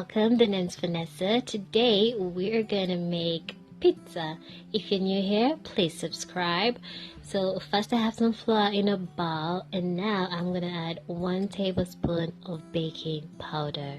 welcome. The name's Vanessa. Today we're gonna make pizza. If you're new here, please subscribe. So first I have some flour in a bowl, and now I'm gonna add 1 tablespoon of baking powder.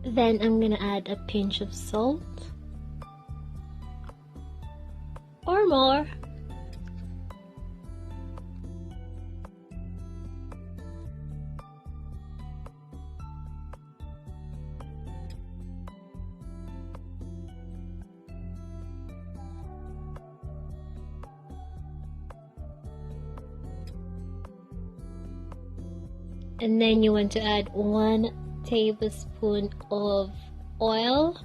Then I'm gonna add a pinch of salt or more. And then you want to add 1 tablespoon of oil.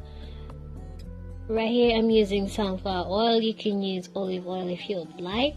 Right here I'm using sunflower oil. You can use olive oil if you would like.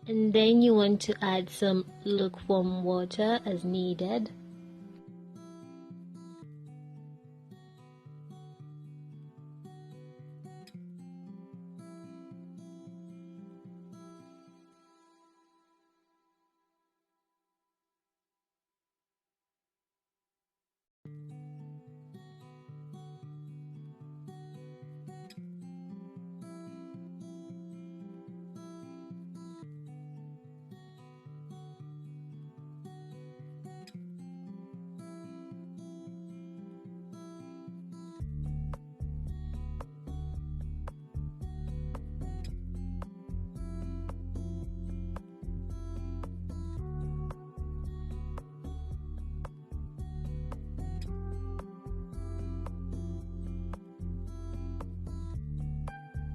And then you want to add some lukewarm water as needed.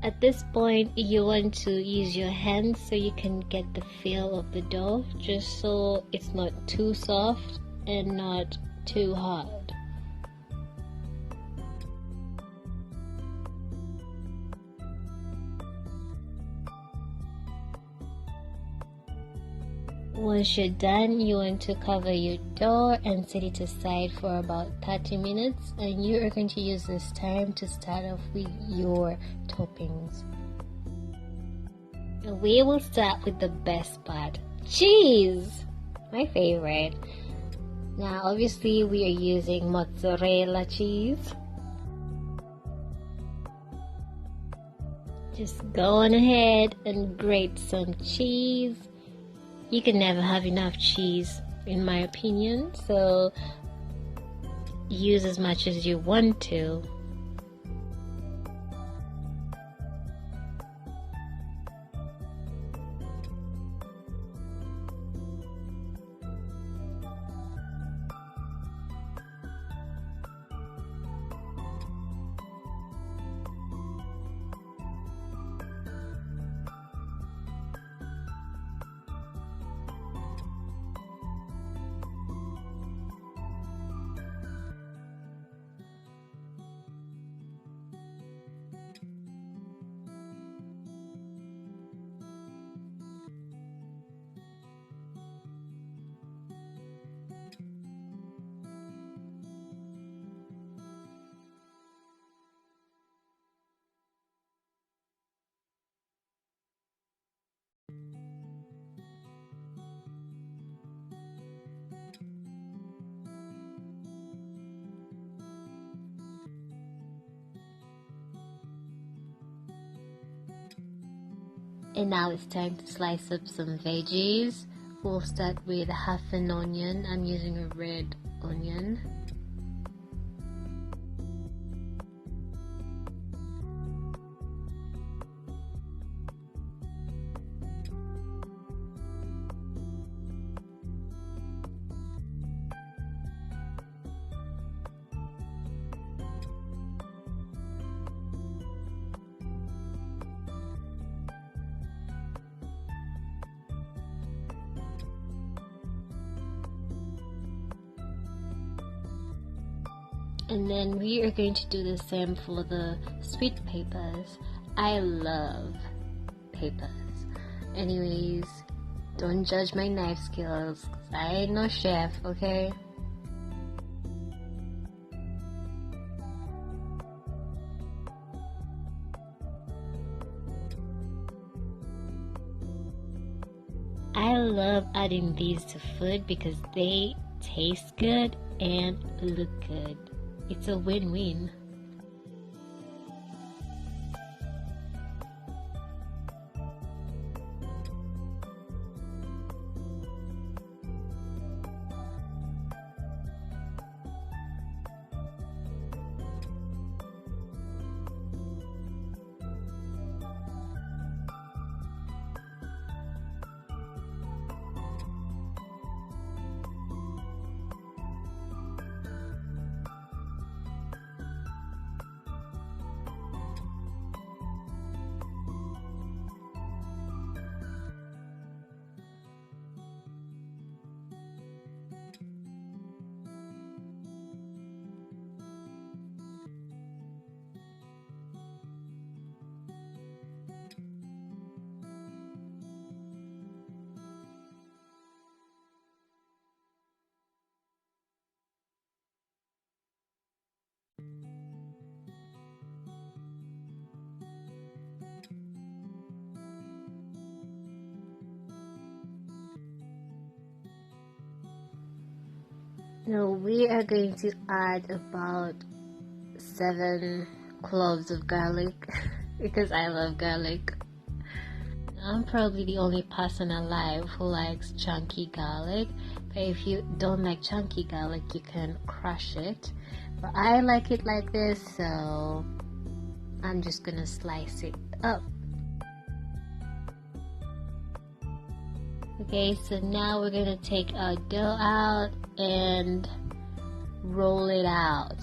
At this point, you want to use your hands so you can get the feel of the dough, just so it's not too soft and not too hard. Once you're done, you want to cover your dough and set it aside for about 30 minutes, and you are going to use this time to start off with your toppings. We will start with the best part, cheese, my favorite. Now obviously we are using mozzarella cheese. Just go on ahead and grate some cheese. You can never have enough cheese, in my opinion, so use as much as you want to. And now it's time to slice up some veggies. We'll start with half an onion. I'm using a red onion. And then we are going to do the same for the sweet peppers. I love peppers. Anyways, don't judge my knife skills, 'cause I ain't no chef, okay? I love adding these to food because they taste good and look good. It's a win-win. Now we are going to add about 7 cloves of garlic because I love garlic. I'm probably the only person alive who likes chunky garlic, but if you don't like chunky garlic, you can crush it. But I like it like this, so I'm just gonna slice it up. Okay, so now we're gonna take our dough out and roll it out.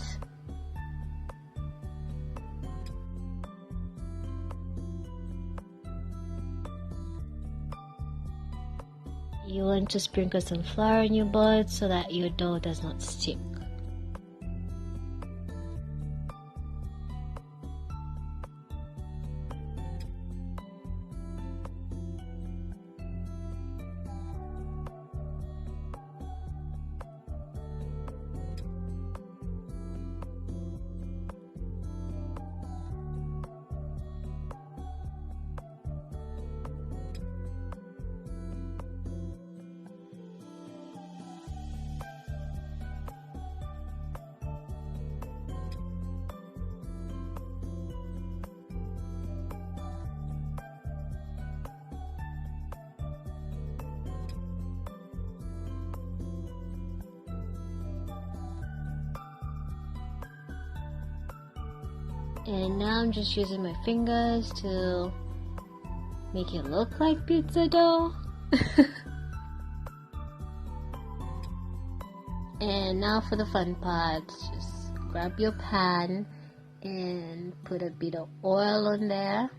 You want to sprinkle some flour on your board so that your dough does not stick. And now I'm just using my fingers to make it look like pizza dough. And now for the fun part, just grab your pan and put a bit of oil on there.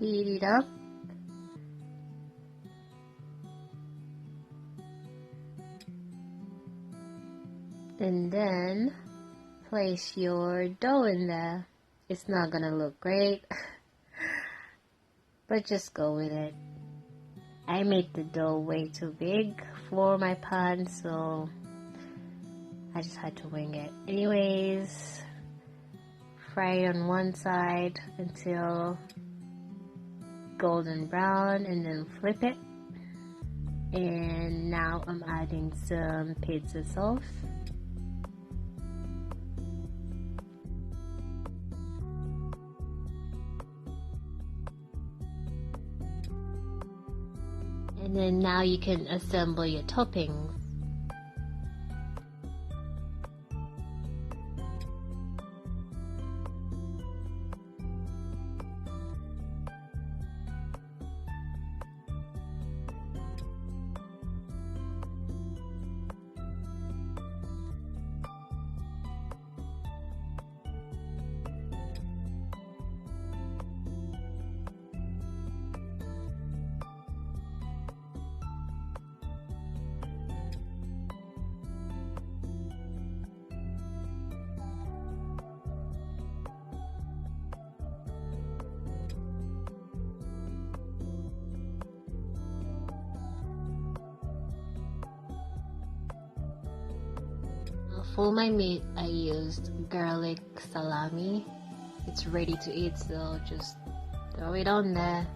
Heat it up. And then place your dough in there. It's not gonna look great, but just go with it. I made the dough way too big for my pan, so I just had to wing it. Anyways, fry it on one side until golden brown and then flip it. And now I'm adding some pizza sauce. And then now you can assemble your toppings. For my meat, I used garlic salami. It's ready to eat, so just throw it on there.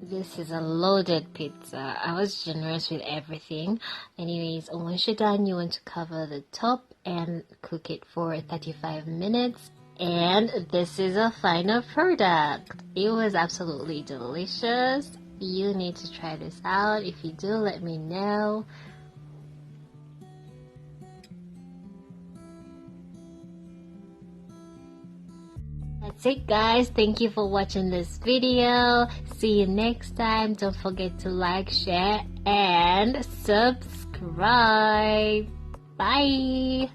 This is a loaded pizza. I was generous with everything. Anyways, once you're done, you want to cover the top and cook it for 35 minutes. And this is a final product. It was absolutely delicious. You need to try this out. If you do, let me know. That's it, guys. Thank you for watching this video. See you next time. Don't forget to like, share, and subscribe. Bye.